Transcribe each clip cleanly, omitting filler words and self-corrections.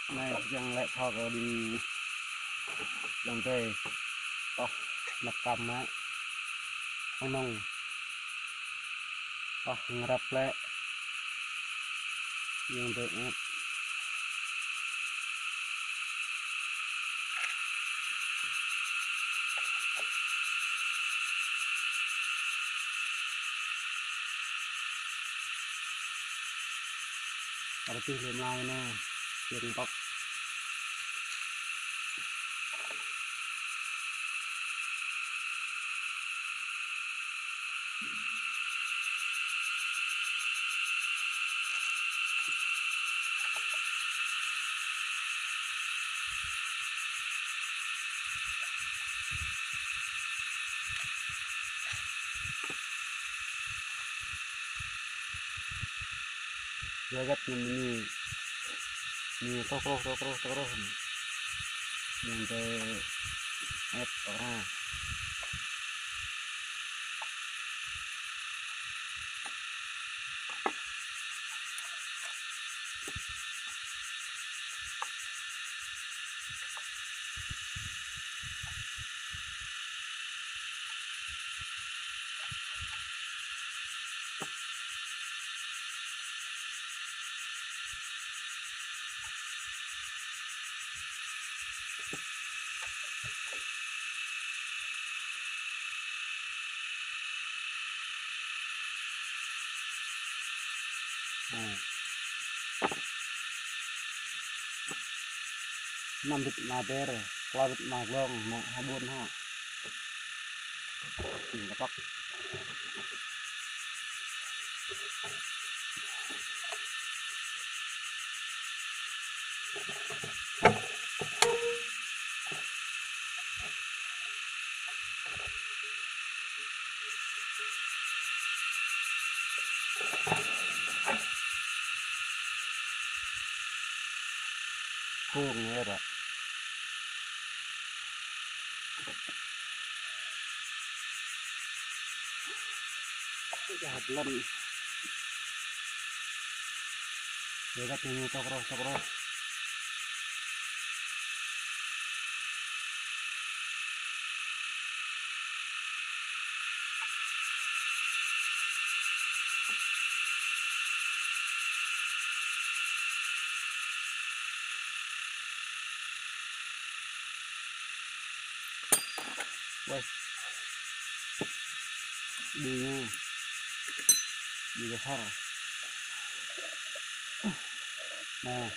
này chẳng lại thọ ở đi đồng tề to lập cầm á không nông to ngập lại nhưng được á ở đây lên lai nè lên bọc jagat ni tokro yang ke orang năm vịt mà bé rồi qua vịt mà lông mà hai buôn ha nhìn cái bắp cuồng nghe rồi jahat lem jagat ini tokro Woi, di besar. Nah,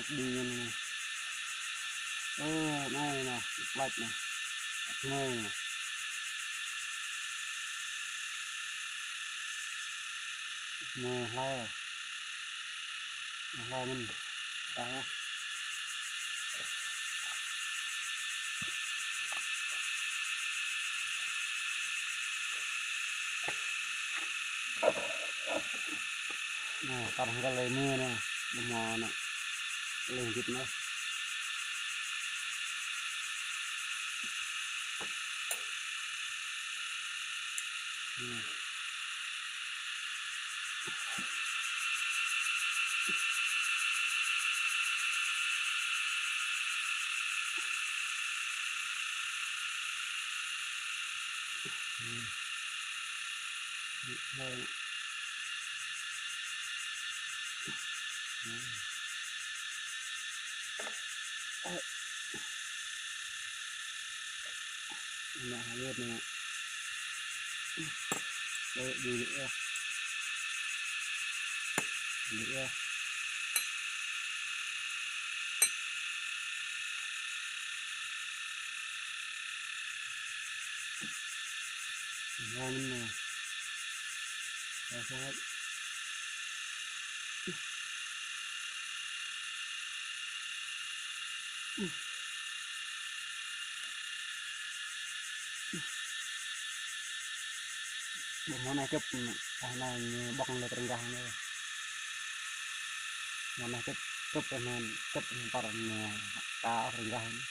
đi này. Này nè, bạch này, này nè. Nè, lai mình, đó. Nah, kadang kala mưa nè, mò nè, lên thịt nữa. Đây. Nah, lihat nih. Dulu ya. Dulu ya. Ngon nih. Rasanya mana cep karena bakal lihat renggahnya mana cep dengan cep parahnya kau renggahnya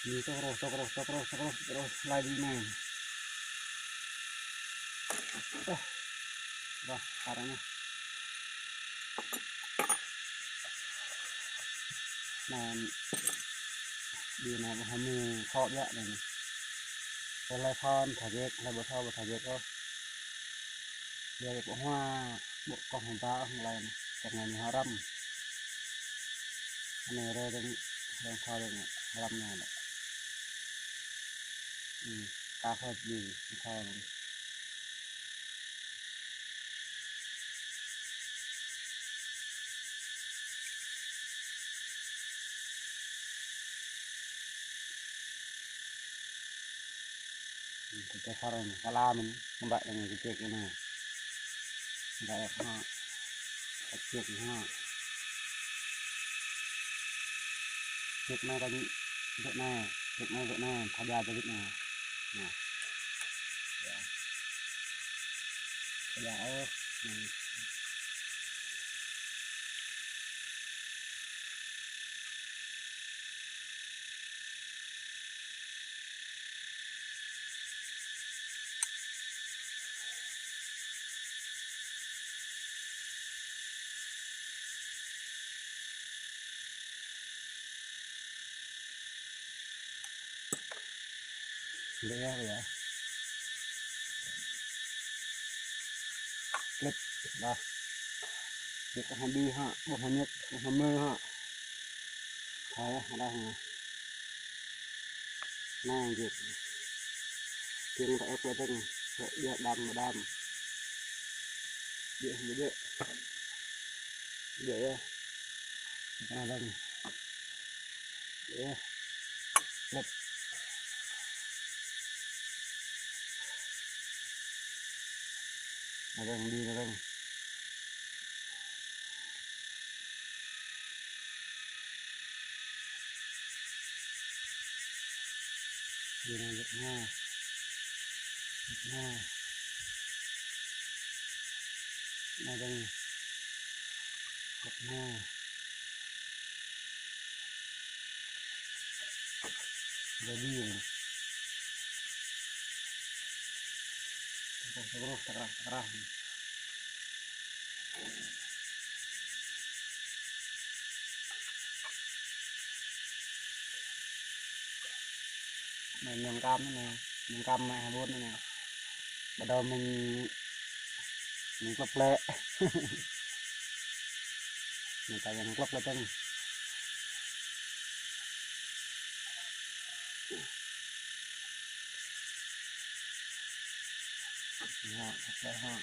Ini terus lagi nih. Wah, caranya. Nah, đi nào mà hầm kho dạ này. Cái lai thon thả dệt, lai bột thau bột thả dệt thôi. Giờ bộ hoa bộ con hồng ta không làm cả ngày hoa râm. Anh này rồi đang kho được râm này. Cà phê gì kho này. Kita saran kalamin mbak dengan kecil ini mbak ha kecil ha kecil này cái việc này thay ra cho việc này nè dạ ơi để vậy clip đó việc hàm đi ha bộ hàm nhất bộ hàm mơ ha thấy ở đây này việc tiếng tại ép lên đây địa đầm địa này đây địa clip ở đây đi ra đây đi ra được nha ở đây được nha rồi đi rồi terang này miếng cam này miếng cam này luôn này bắt đầu mình lọc lệ người ta đang lọc lệ chân họ lệ họ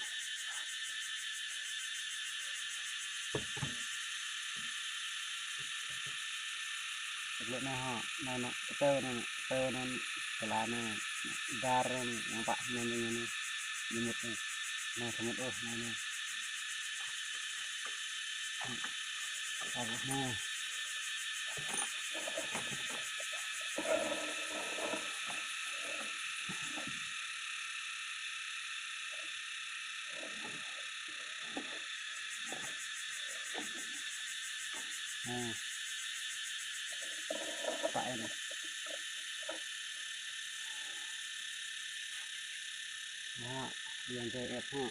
lượng này họ này nè tơ này cái lá này gar này yang pak ini nyemut nih nah nyemut nah harusnya nah pak ini nah yang TF ha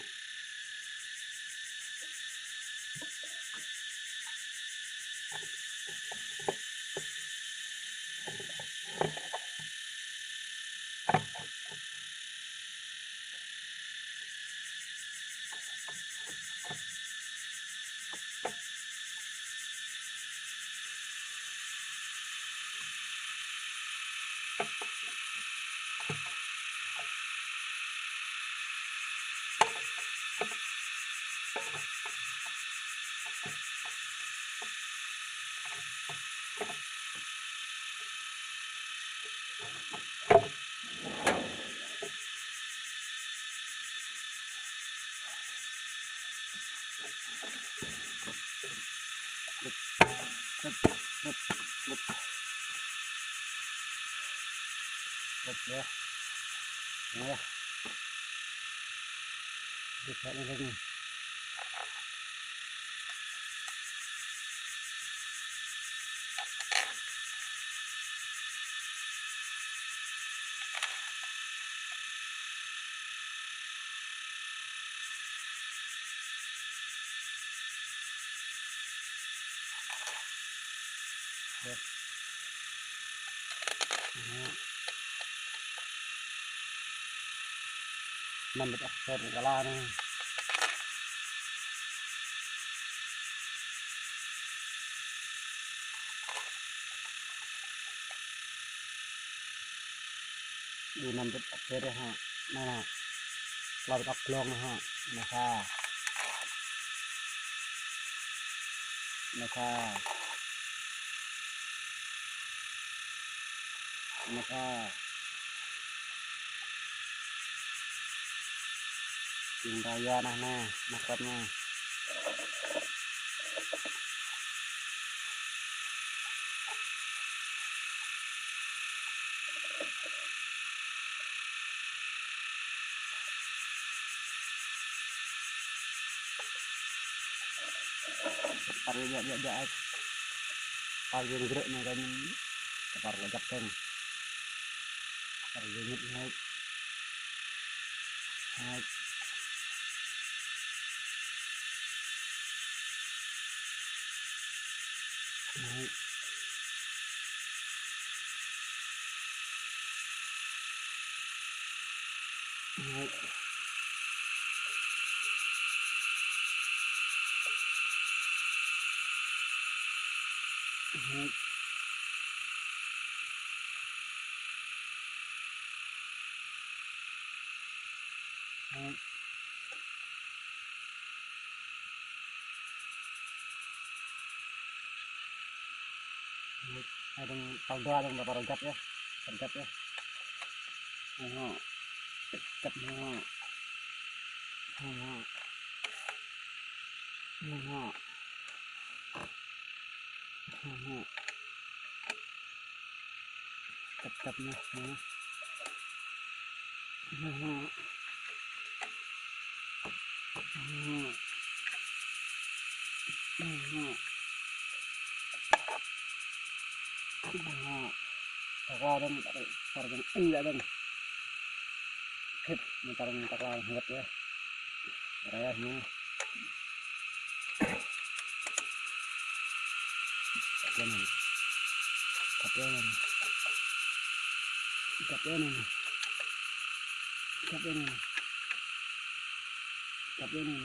ya ya bisa lagi ya. Nambah aksar kalah nih. Di nambah aksar ya ha. Mana? Lalu aklong ha. Nasa. Nasa. Nasa. Yung raya na makarnya. Parang ya parang gerak na kan parang lajak kan parang gimit naik naik naik naik naik naik naik ada tangga ada berapa rejap ya oh rejap oh rejapnya taklarang parang iya dan hit parang taklarang hit ya rayanya kapanan kapanan kapanan kapanan kapanan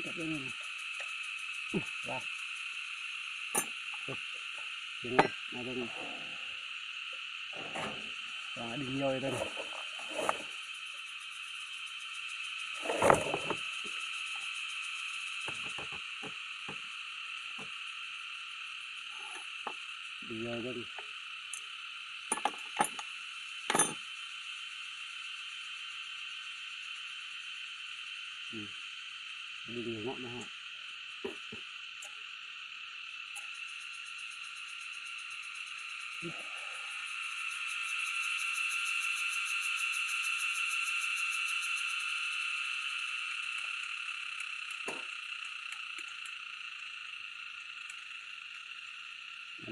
kapanan lah ini ada nih yang di nyoy itu di nyoy itu đi ngọn nó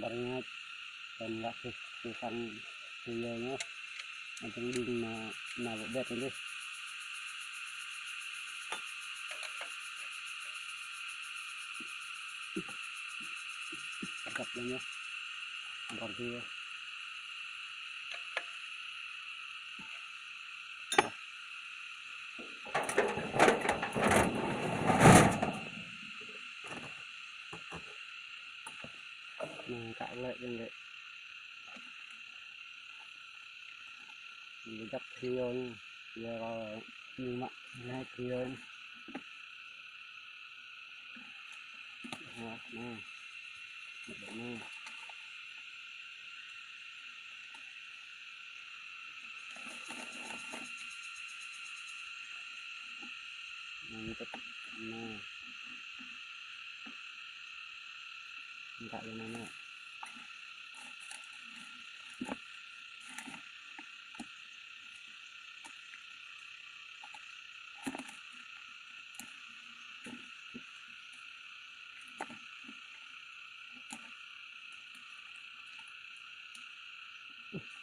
barangnya dan nggak susah tuyulnya macam di na bed ini tegaknya angkor dia cạo lại bên đấy mình dắt thiêu giờ có như mặn ngay thiêu nè mantap nah minta gimana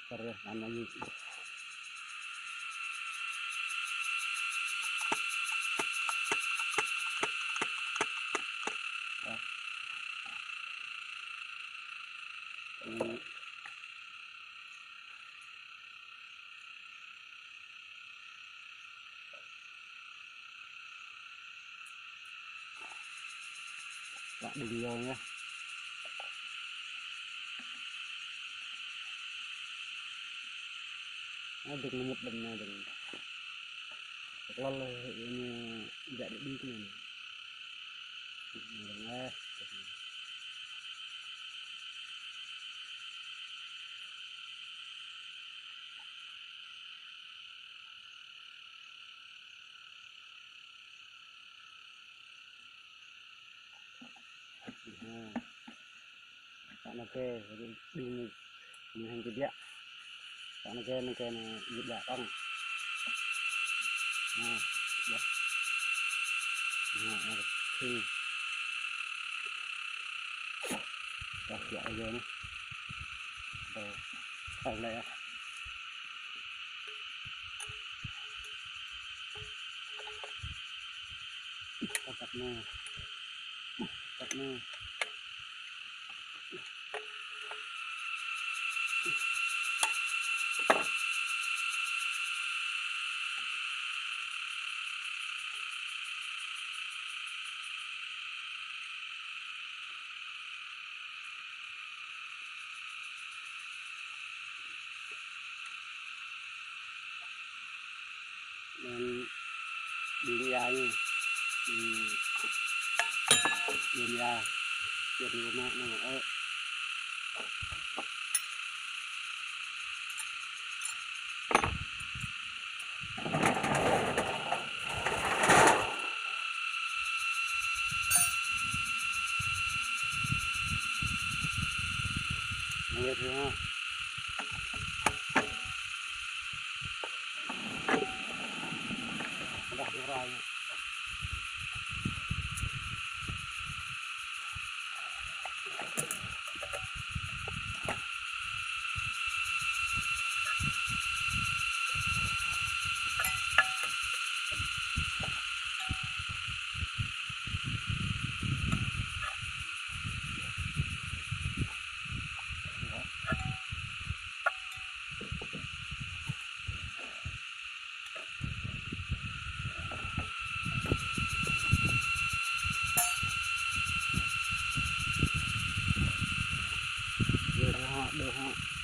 terus anak gitu Bạn đừng vô nhé. Đừng một đừng này đừng lo lo dạ để đi cái này đừng nghe bạn ok đi mình hành cái điện bạn ok này dịch dạ con được thì đặt dạ giờ nữa rồi phải lại tập nè đi ra nha đi ra việc của mẹ nó ở nghe thấy không đặt nó ra nha đưa họ